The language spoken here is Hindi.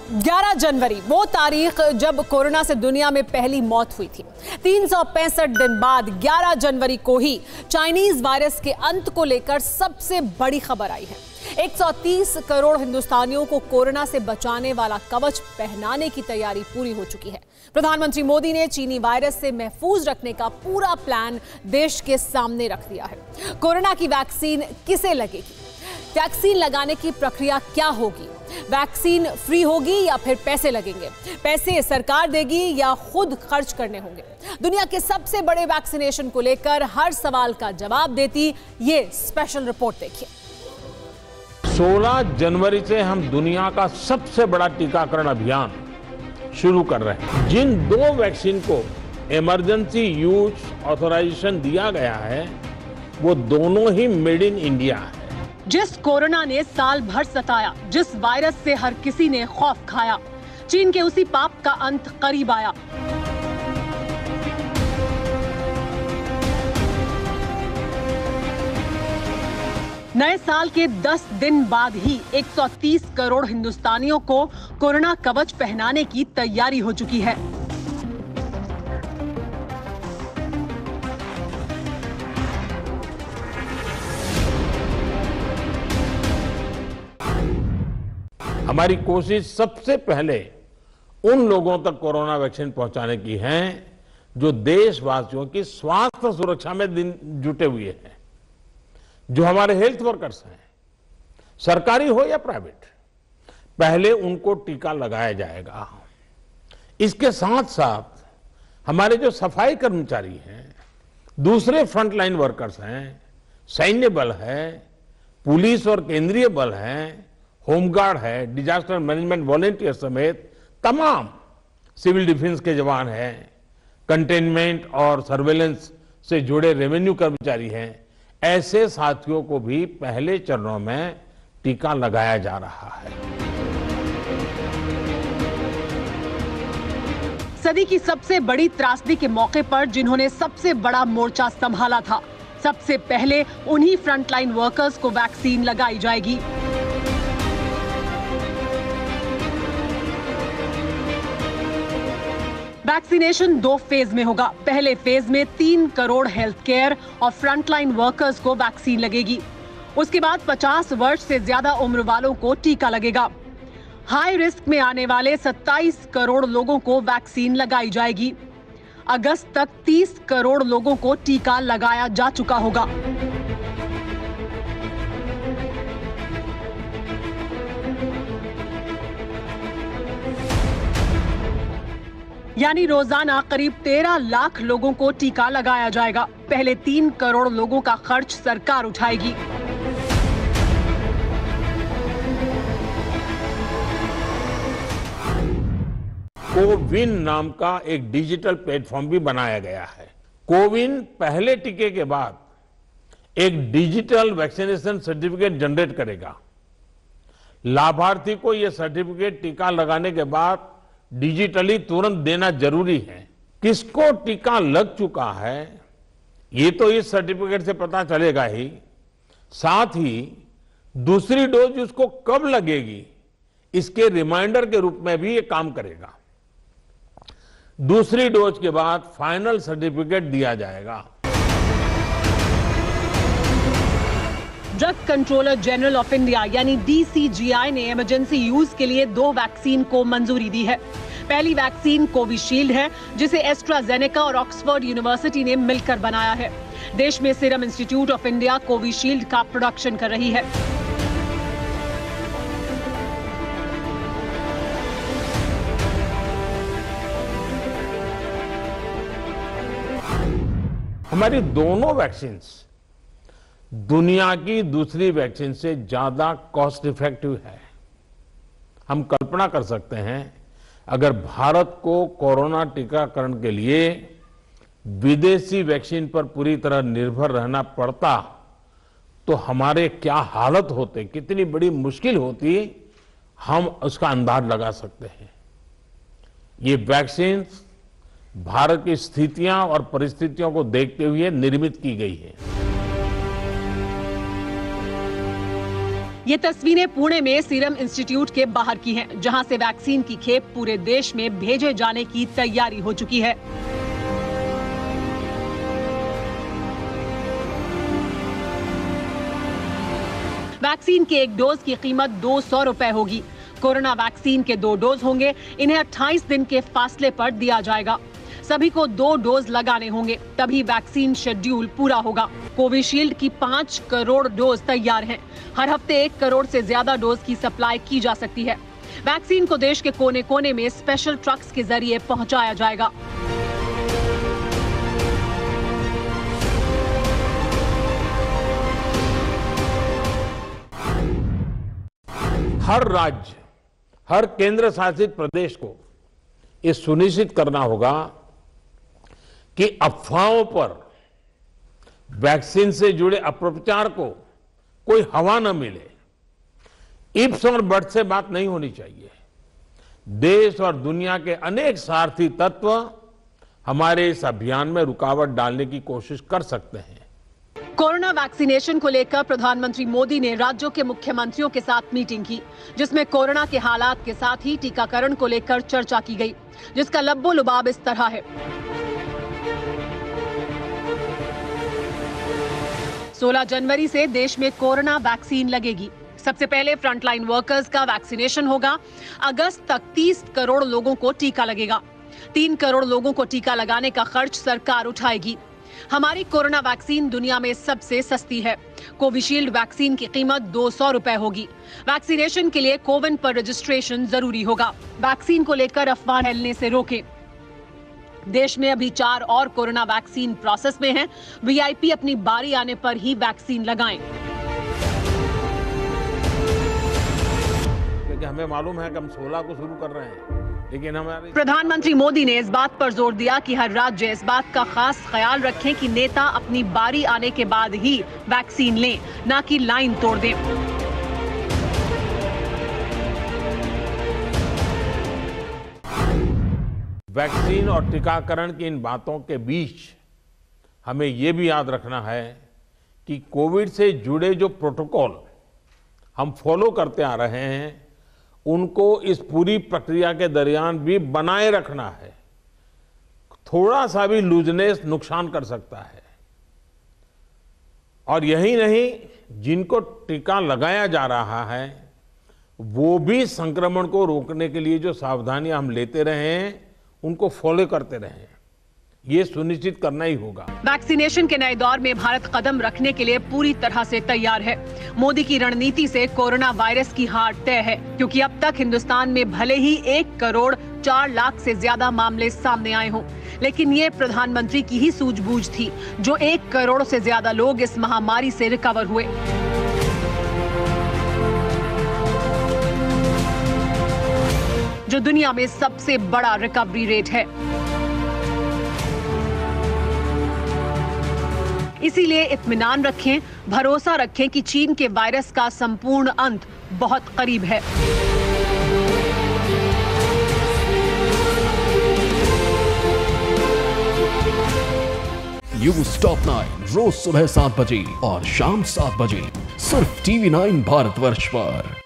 11 जनवरी वो तारीख जब कोरोना से दुनिया में पहली मौत हुई थी। 365 दिन बाद 11 जनवरी को ही चाइनीज वायरस के अंत को लेकर सबसे बड़ी खबर आई है। 130 करोड़ हिंदुस्तानियों को कोरोना से बचाने वाला कवच पहनाने की तैयारी पूरी हो चुकी है। प्रधानमंत्री मोदी ने चीनी वायरस से महफूज रखने का पूरा प्लान देश के सामने रख दिया है। कोरोना की वैक्सीन किसे लगेगी? वैक्सीन लगाने की प्रक्रिया क्या होगी? वैक्सीन फ्री होगी या फिर पैसे लगेंगे? पैसे सरकार देगी या खुद खर्च करने होंगे? दुनिया के सबसे बड़े वैक्सीनेशन को लेकर हर सवाल का जवाब देती ये स्पेशल रिपोर्ट देखिए। 16 जनवरी से हम दुनिया का सबसे बड़ा टीकाकरण अभियान शुरू कर रहे हैं। जिन 2 वैक्सीन को इमरजेंसी यूज ऑथराइजेशन दिया गया है वो दोनों ही मेड इन इंडिया है। जिस कोरोना ने साल भर सताया, जिस वायरस से हर किसी ने खौफ खाया, चीन के उसी पाप का अंत करीब आया। नए साल के 10 दिन बाद ही 130 करोड़ हिंदुस्तानियों को कोरोना कवच पहनाने की तैयारी हो चुकी है। हमारी कोशिश सबसे पहले उन लोगों तक कोरोना वैक्सीन पहुंचाने की है जो देशवासियों की स्वास्थ्य सुरक्षा में जुटे हुए हैं, जो हमारे हेल्थ वर्कर्स हैं, सरकारी हो या प्राइवेट। पहले उनको टीका लगाया जाएगा। इसके साथ साथ हमारे जो सफाई कर्मचारी हैं, दूसरे फ्रंटलाइन वर्कर्स हैं, सैन्य बल है, पुलिस और केंद्रीय बल हैं, होमगार्ड है, डिजास्टर मैनेजमेंट वॉलेंटियर समेत तमाम सिविल डिफेंस के जवान हैं, कंटेनमेंट और सर्वेलेंस से जुड़े रेवेन्यू कर्मचारी हैं, ऐसे साथियों को भी पहले चरणों में टीका लगाया जा रहा है। सदी की सबसे बड़ी त्रासदी के मौके पर जिन्होंने सबसे बड़ा मोर्चा संभाला था, सबसे पहले उन्हीं फ्रंटलाइन वर्कर्स को वैक्सीन लगाई जाएगी। वैक्सीनेशन 2 फेज में होगा। पहले फेज में 3 करोड़ हेल्थ केयर और फ्रंटलाइन वर्कर्स को वैक्सीन लगेगी। उसके बाद 50 वर्ष से ज्यादा उम्र वालों को टीका लगेगा। हाई रिस्क में आने वाले 27 करोड़ लोगों को वैक्सीन लगाई जाएगी। अगस्त तक 30 करोड़ लोगों को टीका लगाया जा चुका होगा। यानी रोजाना करीब 13 लाख लोगों को टीका लगाया जाएगा। पहले 3 करोड़ लोगों का खर्च सरकार उठाएगी। कोविन नाम का एक डिजिटल प्लेटफॉर्म भी बनाया गया है। कोविन पहले टीके के बाद एक डिजिटल वैक्सीनेशन सर्टिफिकेट जनरेट करेगा। लाभार्थी को यह सर्टिफिकेट टीका लगाने के बाद डिजिटली तुरंत देना जरूरी है। किसको टीका लग चुका है ये तो इस सर्टिफिकेट से पता चलेगा ही, साथ ही दूसरी डोज उसको कब लगेगी इसके रिमाइंडर के रूप में भी ये काम करेगा। दूसरी डोज के बाद फाइनल सर्टिफिकेट दिया जाएगा। Drug controller general of India यानी DCGI ने इमरजेंसी यूज के लिए 2 वैक्सीन को मंजूरी दी है। पहली वैक्सीन कोविशील्ड है, जिसे एस्ट्राजेनेका और ऑक्सफोर्ड यूनिवर्सिटी ने मिलकर बनाया है। देश में serum institute of India Covishield का प्रोडक्शन कर रही है। हमारी दोनों वैक्सीन दुनिया की दूसरी वैक्सीन से ज्यादा कॉस्ट इफेक्टिव है। हम कल्पना कर सकते हैं अगर भारत को कोरोना टीकाकरण के लिए विदेशी वैक्सीन पर पूरी तरह निर्भर रहना पड़ता तो हमारे क्या हालत होते, कितनी बड़ी मुश्किल होती, हम उसका अंदाज लगा सकते हैं। ये वैक्सीन भारत की स्थितियां और परिस्थितियों को देखते हुए निर्मित की गई है। ये तस्वीरें पुणे में सीरम इंस्टीट्यूट के बाहर की हैं, जहां से वैक्सीन की खेप पूरे देश में भेजे जाने की तैयारी हो चुकी है। वैक्सीन के एक डोज की कीमत 200 रुपए होगी। कोरोना वैक्सीन के 2 डोज होंगे। इन्हें 28 दिन के फासले पर दिया जाएगा। सभी को 2 डोज लगाने होंगे, तभी वैक्सीन शेड्यूल पूरा होगा। कोविशील्ड की 5 करोड़ डोज तैयार हैं। हर हफ्ते 1 करोड़ से ज्यादा डोज की सप्लाई की जा सकती है। वैक्सीन को देश के कोने कोने में स्पेशल ट्रक्स के जरिए पहुंचाया जाएगा। हर राज्य, हर केंद्र शासित प्रदेश को ये सुनिश्चित करना होगा कि अफवाहों पर वैक्सीन से जुड़े अपप्रचार को कोई हवा न मिले। इफ्स और बट्स से बात नहीं होनी चाहिए। देश और दुनिया के अनेक स्वार्थी तत्व हमारे इस अभियान में रुकावट डालने की कोशिश कर सकते हैं। कोरोना वैक्सीनेशन को लेकर प्रधानमंत्री मोदी ने राज्यों के मुख्यमंत्रियों के साथ मीटिंग की, जिसमें कोरोना के हालात के साथ ही टीकाकरण को लेकर चर्चा की गई, जिसका लब्बो लुबाब इस तरह है। 16 जनवरी से देश में कोरोना वैक्सीन लगेगी। सबसे पहले फ्रंटलाइन वर्कर्स का वैक्सीनेशन होगा। अगस्त तक 30 करोड़ लोगों को टीका लगेगा। 3 करोड़ लोगों को टीका लगाने का खर्च सरकार उठाएगी। हमारी कोरोना वैक्सीन दुनिया में सबसे सस्ती है। कोविशील्ड वैक्सीन की कीमत 200 रुपए होगी। वैक्सीनेशन के लिए कोविन पर रजिस्ट्रेशन जरूरी होगा। वैक्सीन को लेकर अफवाह फैलने से रोकें। देश में अभी 4 और कोरोना वैक्सीन प्रोसेस में हैं। वीआईपी अपनी बारी आने पर ही वैक्सीन लगाएं। क्योंकि हमें मालूम है कि हम 16 को शुरू कर रहे हैं, लेकिन हमारे प्रधानमंत्री मोदी ने इस बात पर जोर दिया कि हर राज्य इस बात का खास ख्याल रखें कि नेता अपनी बारी आने के बाद ही वैक्सीन लें, ना कि लाइन तोड़ दें। वैक्सीन और टीकाकरण की इन बातों के बीच हमें ये भी याद रखना है कि कोविड से जुड़े जो प्रोटोकॉल हम फॉलो करते आ रहे हैं, उनको इस पूरी प्रक्रिया के दरमियान भी बनाए रखना है। थोड़ा सा भी लूजनेस नुकसान कर सकता है। और यही नहीं, जिनको टीका लगाया जा रहा है वो भी संक्रमण को रोकने के लिए जो सावधानियां हम लेते रहे हैं उनको फॉलो करते रहे। ये सुनिश्चित करना ही होगा। वैक्सीनेशन के नए दौर में भारत कदम रखने के लिए पूरी तरह से तैयार है। मोदी की रणनीति से कोरोना वायरस की हार तय है, क्योंकि अब तक हिंदुस्तान में भले ही 1 करोड़ 4 लाख से ज्यादा मामले सामने आए हों, लेकिन ये प्रधानमंत्री की ही सूझबूझ थी, जो 1 करोड़ से ज्यादा लोग इस महामारी से रिकवर हुए। जो दुनिया में सबसे बड़ा रिकवरी रेट है। इसीलिए इत्मीनान रखें, भरोसा रखें कि चीन के वायरस का संपूर्ण अंत बहुत करीब है। न्यूज़ टॉप 9 रोज सुबह 7 बजे और शाम 7 बजे सिर्फ TV9 भारतवर्ष पर।